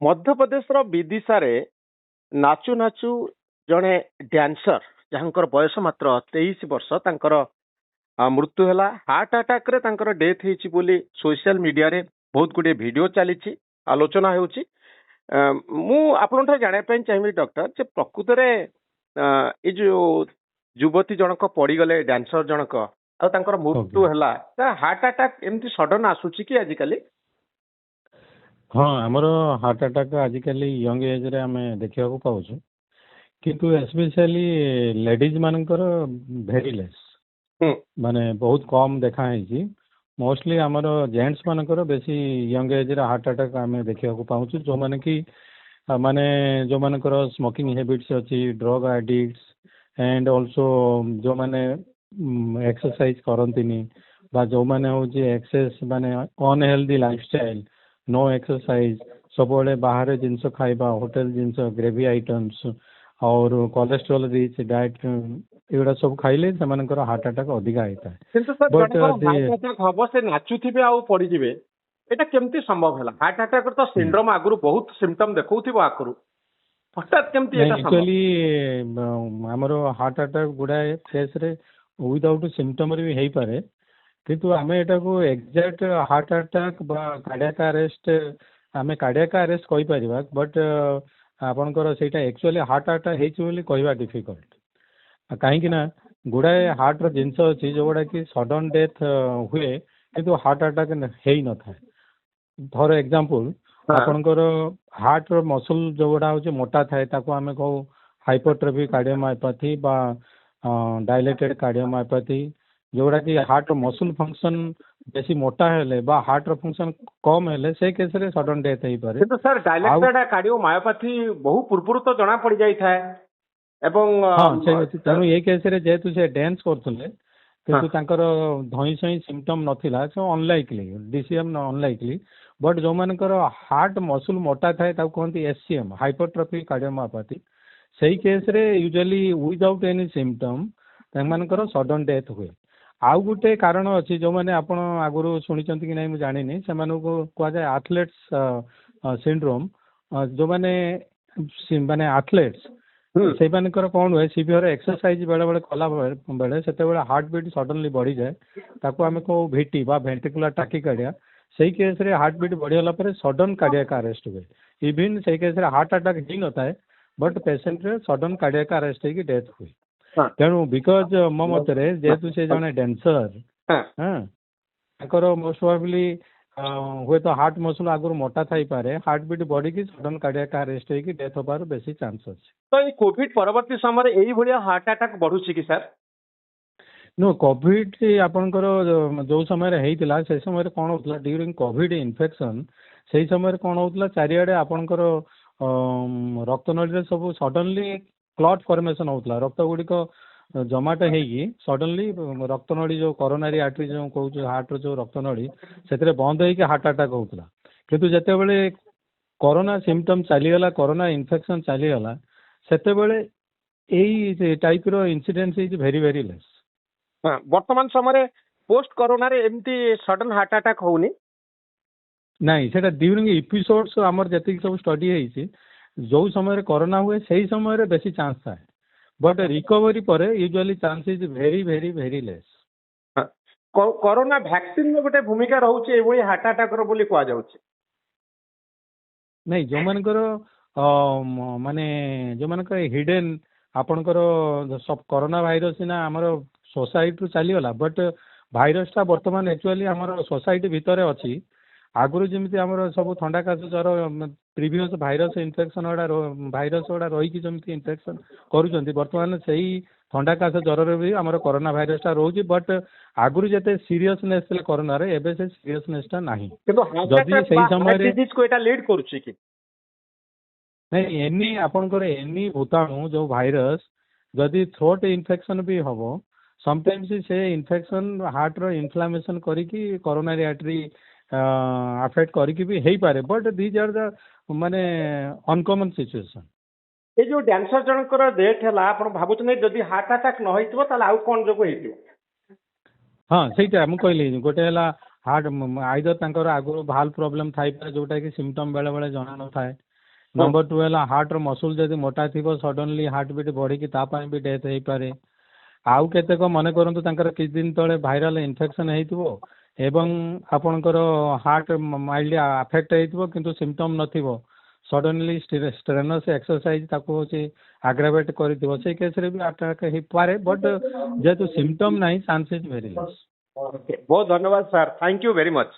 ମଧ୍ୟପ୍ରଦେଶର ବିଦିଶାରେ ନାଚୁ ନାଚୁ ଜଣେ ଡ୍ୟାନ୍ସର ଯାହାଙ୍କର ବୟସ ମାତ୍ର 23 ବର୍ଷ ତାଙ୍କର ମୃତ୍ୟୁ ହେଲା। ହାର୍ଟ ଆଟାକରେ ତାଙ୍କର ଡେଥ୍ ହେଇଛି ବୋଲି ସୋସିଆଲ ମିଡିଆରେ ବହୁତ ଗୁଡିଏ ଭିଡିଓ ଚାଲିଛି, ଆଲୋଚନା ହେଉଛି। ମୁଁ ଆପଣଙ୍କଠାରୁ ଜାଣିବା ପାଇଁ ଚାହିଁବି ଡକ୍ଟର, ଯେ ପ୍ରକୃତରେ ଏଇ ଯୋଉ ଯୁବତୀ ଜଣକ ପଡିଗଲେ, ଡ୍ୟାନ୍ସର ଜଣକ, ଆଉ ତାଙ୍କର ମୃତ୍ୟୁ ଓକେ। ହେଲା, ହାର୍ଟ ଆଟାକ ଏମିତି ସଡନ ଆସୁଛି କି ଆଜିକାଲି? ହଁ, ଆମର ହାର୍ଟ ଆଟାକ୍ ଆଜିକାଲି ୟଙ୍ଗ ଏଜରେ ଆମେ ଦେଖିବାକୁ ପାଉଛୁ, କିନ୍ତୁ ଏସ୍ପେସିଆଲି ଲେଡିଜ ମାନଙ୍କର ଭେରି ଲେସ୍, ହୁଁ ମାନେ ବହୁତ କମ୍ ଦେଖା ହେଇଛି। ମୋଷ୍ଟଲି ଆମର ଜେଣ୍ଟସ ମାନଙ୍କର ବେଶୀ ୟଙ୍ଗ ଏଜରେ ହାର୍ଟ ଆଟାକ୍ ଆମେ ଦେଖିବାକୁ ପାଉଛୁ, ଯୋଉମାନେ କି ମାନେ ଯୋଉମାନଙ୍କର ସ୍ମୋକିଂ ହ୍ୟାବିଟ୍ସ ଅଛି, ଡ୍ରଗ ଆଡିକ୍ଟସ, ଆଣ୍ଡ ଅଲସୋ ଯୋଉମାନେ ଏକ୍ସରସାଇଜ କରନ୍ତିନି, ବା ଯୋଉମାନେ ହଉଛି ଏକ୍ସେସ୍ ମାନେ ଅନହେଲ୍ଦି ଲାଇଫଷ୍ଟାଇଲ, नो एक्सरसाइज, ସବୁବେଳେ ବାହାରେ ଜିନିଷ ଖାଇବା, ହୋଟେଲ ଜିନିଷ, ଗ୍ରେଭି ଆଇଟମ୍ସ और कोलेस्ट्रॉल रिच डाइट, ଏଗୁଡ଼ା ସବୁ ଖାଇଲେ ସେମାନଙ୍କର ହାର୍ଟ ଆଟାକ୍ ଅଧିକା ହେଇଥାଏ। କିନ୍ତୁ ସାର୍ ବଟ୍ ଜଣଙ୍କର ହାର୍ଟ ଆଟାକ ହବ, ସେ ନାଚୁଥିବେ ଆଉ ପଡିଯିବେ, ଏଇଟା କେମିତି ସମ୍ଭବ ହେଲା? ହାର୍ଟ ଆଟାକ ତ ସିଣ୍ଡ୍ରୋମ ଆଗରୁ ବହୁତ ସିମ୍ପଟମ ଦେଖଉଥିବ ଆଗରୁ, ହଠାତ୍ କେମିତି ଏଇଟା ସମ୍ଭବ? ଆକ୍ଚୁଆଲି ଆମର ହାର୍ଟ ଆଟାକ୍ ଗୁଡ଼ାଏ ଫେସ୍ରେ ୱିଦାଉଟ୍ ସିମ୍ପଟମରେ ବି ହେଇପାରେ, କିନ୍ତୁ ଆମେ ଏଟାକୁ ଏକ୍ଜାକ୍ଟ ହାର୍ଟ ଆଟାକ୍ ବା କାର୍ଡିଆକ୍ ଆରେଷ୍ଟ, ଆମେ କାର୍ଡିଆକ୍ ଆରେଷ୍ଟ କହିପାରିବା, ବଟ୍ ଆପଣଙ୍କର ସେଇଟା ଆକ୍ଚୁଆଲି ହାର୍ଟ ଆଟାକ୍ ହେଇଛି ବୋଲି କହିବା ଡିଫିକଲ୍ଟ। କାହିଁକି ନା ଗୁଡ଼ାଏ ହାର୍ଟର ଜିନିଷ ଅଛି ଯୋଉଗୁଡ଼ା କି ସଡନ ଡେଥ୍ ହୁଏ, କିନ୍ତୁ ହାର୍ଟ ଆଟାକ୍ ହେଇନଥାଏ। ଫର ଏକ୍ଜାମ୍ପଲ୍, ଆପଣଙ୍କର ହାର୍ଟର ମସଲ ଯୋଉଗୁଡ଼ା ହଉଛି ମୋଟା ଥାଏ, ତାକୁ ଆମେ କହୁ ହାଇପରଟ୍ରଫି କାର୍ଡିଓମାୟୋପାଥି ବା ଡାଇଲେଟେଡ୍ କାର୍ଡିଓମାୟୋପାଥି, ଯୋଉଟା କି ହାର୍ଟର ମସଲ ଫଙ୍କସନ ବେଶୀ ମୋଟା ହେଲେ ବା ହାର୍ଟର ଫଙ୍କସନ କମ୍ ହେଲେ ସେ କେସରେ ସଡନ ଡେଥ୍ ହେଇପାରେ। କିନ୍ତୁ ସାର୍ ଡାଇଲେକ୍ଟେଡ୍ କାର୍ଡିଓମାୟୋପାଥି ବହୁ ପୂର୍ବରୁ ତ ଜଣା ପଡି ଯାଇଥାଏ ଏବଂ ହଁ, ତେଣୁ ଏଇ କେସରେ ଯେହେତୁ ସେ ଡ୍ୟାନ୍ସ କରୁଥିଲେ, କିନ୍ତୁ ତାଙ୍କର ଧଇଁ ସଇଁ ସିମ୍ପଟମ ନଥିଲା, ସେ ଅନଲାଇକଲି ଡିସିଏମ୍ ଅନଲାଇକଲି। ବଟ୍ ଯୋଉମାନଙ୍କର ହାର୍ଟ ମସଲ ମୋଟା ଥାଏ ତାକୁ କୁହନ୍ତି ଏସସିଏମ୍, ହାଇପରଟ୍ରଫି କାର୍ଡିଓମାୟୋପାଥି। ସେଇ କେସରେ ୟୁଜୁଆଲି ୱିଦାଉଟ୍ ଏନି ସିମ୍ପଟମ ସେମାନଙ୍କର ସଡନ ଡେଥ୍ ହୁଏ। ଆଉ ଗୋଟେ କାରଣ ଅଛି, ଯୋଉମାନେ ଆପଣ ଆଗରୁ ଶୁଣିଛନ୍ତି କି ନାହିଁ ମୁଁ ଜାଣିନି, ସେମାନଙ୍କୁ କୁହାଯାଏ ଆଥଲେଟ୍ସ ସିଣ୍ଡ୍ରୋମ। ଯୋଉମାନେ ମାନେ ଆଥଲେଟ୍ସ, ସେଇମାନଙ୍କର କ'ଣ ହୁଏ, ସିଭିୟର ଏକ୍ସରସାଇଜ ବେଳେବେଳେ କଲା ବେଳେ ସେତେବେଳେ ହାର୍ଟ ବିଟ୍ ସଡନଲି ବଢିଯାଏ, ତାକୁ ଆମେ କହୁ ଭିଟି ବା ଭେଣ୍ଟ୍ରିକୁଲାର ଟାକିକାର୍ଡିଆ। ସେଇ କେସରେ ହାର୍ଟ ବିଟ୍ ବଢିଗଲା ପରେ ସଡନ କାର୍ଡିଆକ୍ ଆରେଷ୍ଟ ହୁଏ। ଇଭିନ୍ ସେଇ କେସରେ ହାର୍ଟ ଆଟାକ୍ ହେଇନଥାଏ, ବଟ୍ ପେସେଣ୍ଟରେ ସଡନ କାର୍ଡିଆକ୍ ଆରେଷ୍ଟ ହେଇକି ଡେଥ୍ ହୁଏ। ତେଣୁ ବିକଜ ମୋ ମତରେ ଯେହେତୁ ସେ ଜଣେ ଡ୍ୟାନ୍ସର, ତାଙ୍କର ମୋଷ୍ଟ ପ୍ରୋବାବଲି ହୁଏତ ହାର୍ଟ ମସଲ ଆଗରୁ ମୋଟା ଥାଇପାରେ, ହାର୍ଟ ବିଟ୍ ବଢିକି ସଡନ କାର୍ଡିଆକ୍ ଆରେଷ୍ଟ ହେଇକି ଡେଥ୍ ହବାର ବେଶୀ ଚାନ୍ସ ଅଛି। ତ ଏଇ କୋଭିଡ ପରବର୍ତ୍ତୀ ସମୟରେ ଏଇଭଳିଆ ହାର୍ଟ ଆଟାକ ବଢୁଛି କି ସାର୍? ନୋ, କୋଭିଡ ଆପଣଙ୍କର ଯୋଉ ସମୟରେ ହେଇଥିଲା, ସେ ସମୟରେ କ'ଣ ହଉଥିଲା, ଡ୍ୟୁରିଂ କୋଭିଡ ଇନଫେକ୍ସନ ସେଇ ସମୟରେ କ'ଣ ହଉଥିଲା, ଚାରିଆଡେ ଆପଣଙ୍କର ରକ୍ତନଳୀରେ ସବୁ ସଡନଲି କ୍ଲଟ୍ ଫର୍ମେସନ ହଉଥିଲା। ରକ୍ତ ଗୁଡ଼ିକ ଜମାଟ ହେଇକି ସଡନଲି ରକ୍ତନଳୀ ଯୋଉ କରୋନାରୀ ଆର୍ଟରୀ ଯୋଉ କହୁଛୁ, ହାର୍ଟର ଯୋଉ ରକ୍ତନଳୀ, ସେଥିରେ ବନ୍ଦ ହେଇକି ହାର୍ଟ ଆଟାକ୍ ହଉଥିଲା। କିନ୍ତୁ ଯେତେବେଳେ କରୋନା ସିମ୍ପଟମ ଚାଲିଗଲା, କରୋନା ଇନଫେକ୍ସନ ଚାଲିଗଲା, ସେତେବେଳେ ଏଇ ଟାଇପର ଇନସିଡେନ୍ସ ଇଜ ଭେରି ଭେରି ଲେସ୍। ବର୍ତ୍ତମାନ ସମୟରେ ପୋଷ୍ଟ କରୋନାରେ ଏମିତି ସଡନ ହାର୍ଟ ଆଟାକ୍ ହଉନି? ନାଇଁ, ସେଟା ଡ୍ୟୁରିଂ ଏପିସୋଡ୍ସ ଆମର ଯେତିକି ସବୁ ଷ୍ଟଡି ହେଇଛି, ଯୋଉ ସମୟରେ କରୋନା ହୁଏ ସେଇ ସମୟରେ ବେଶୀ ଚାନ୍ସ ଥାଏ, ବଟ୍ ରିକଭରି ପରେ usually chance is very very very less. Corona ଭ୍ୟାକ୍ସିନର ଗୋଟେ ଭୂମିକା ରହୁଛି ଏଇଭଳି ହାର୍ଟ ଆଟାକର ବୋଲି କୁହାଯାଉଛି। ନାଇଁ, ଯୋଉମାନଙ୍କର ମାନେ ଯୋଉମାନଙ୍କର ହିଡେନ୍, ଆପଣଙ୍କର କରୋନା ଭାଇରସ ସିନା ଆମର ସୋସାଇଟିରୁ ଚାଲିଗଲା, ବଟ୍ ଭାଇରସଟା ବର୍ତ୍ତମାନ ଆକ୍ଚୁଆଲି ଆମର ସୋସାଇଟି ଭିତରେ ଅଛି। ଆଗରୁ ଯେମିତି ଆମର ସବୁ ଥଣ୍ଡା କାଶ ଜ୍ୱର ପ୍ରିଭିୟସ୍ ଭାଇରସ ଇନଫେକ୍ସନ ଭାଇରସ ଗୁଡ଼ା ରହିକି ଯେମିତି ଇନଫେକ୍ସନ କରୁଛନ୍ତି, ବର୍ତ୍ତମାନ ସେଇ ଥଣ୍ଡା କାଶ ଜ୍ୱରରେ ବି ଆମର କରୋନା ଭାଇରସଟା ରହୁଛି। ବଟ୍ ଆଗରୁ ଯେତେ ସିରିୟସନେସ୍ ଥିଲା କରୋନାରେ, ଏବେ ସେ ସିରିୟସନେସ୍ଟା ନାହିଁ। ଯଦି ସେଇ ସମୟରେ ଲିଡ୍ କରୁଛି କି ନାଇଁ, ଏନି ଆପଣଙ୍କର ଏନି ଭୂତାଣୁ ଯୋଉ ଭାଇରସ ଯଦି ଥ୍ରୋଟ୍ ଇନଫେକ୍ସନ ବି ହବ, ସମଟାଇମ୍ସ ସେ ଇନଫେକ୍ସନ ହାର୍ଟର ଇନଫ୍ଲାମେସନ କରିକି କରୋନାରୀ ଆର୍ଟରୀ ଆଫେକ୍ଟ କରିକି ବି ହେଇପାରେ, ବଟ୍ ଦିଜ୍ ଆର୍ ଦ ମାନେ ଅନକମନ ସିଚୁଏସନ। ଏଇ ଯୋଉ ଡ୍ୟାନ୍ସର ଜଣଙ୍କର ଡେଥ୍ ହେଲା, ଆପଣ ଭାବୁଛନ୍ତି ଯଦି ହାର୍ଟ ଆଟାକ୍ ନ ହେଇଥିବ ତାହେଲେ ଆଉ କ'ଣ ଯୋଗୁଁ ହେଇଥିବ? ହଁ, ସେଇଟା ମୁଁ କହିଲି, ଗୋଟେ ହେଲା ହାର୍ଟ ଆଇଦର ତାଙ୍କର ଆଗରୁ ଭାଲ୍ଭ ପ୍ରୋବ୍ଲେମ ଥାଇପାରେ, ଯୋଉଟା କି ସିମ୍ପଟମ ବେଳେ ବେଳେ ଜଣା ନଥାଏ, नंबर 2 ହେଲା ହାର୍ଟ ର ମସୁଲ ଯଦି ମୋଟା ଥିବ ସଡନଲି ହାର୍ଟ ବିଟ୍ ବଢିକି ତା ପାଇଁ ବି ଡେଥ୍ ହେଇପାରେ। ଆଉ କେତେକ ମନେ କରନ୍ତୁ ତାଙ୍କର କିଛି ଦିନ ତଳେ ଭାଇରାଲ ଇନଫେକ୍ସନ ହେଇଥିବ ଏବଂ ଆପଣଙ୍କର ହାର୍ଟ ମାଇଲ୍ଡ ଆଫେକ୍ଟ ହେଇଥିବ କିନ୍ତୁ ସିମ୍ପଟମ୍ ନଥିବ, ସଡନଲି ଷ୍ଟ୍ରେନସ୍ ଏକ୍ସରସାଇଜ ତାକୁ ହଉଛି ଆଗ୍ରାଭେଟ୍ କରିଥିବ, ସେଇ କେସରେ ବି ଆଟାକ୍ ହେଇପାରେ, ବଟ୍ ଯେହେତୁ ସିମ୍ପଟମ୍ ନାହିଁ ଚାନ୍ସ ଇଜ ଭେରି ଲେସ୍। ବହୁତ ଧନ୍ୟବାଦ sir, thank you very much.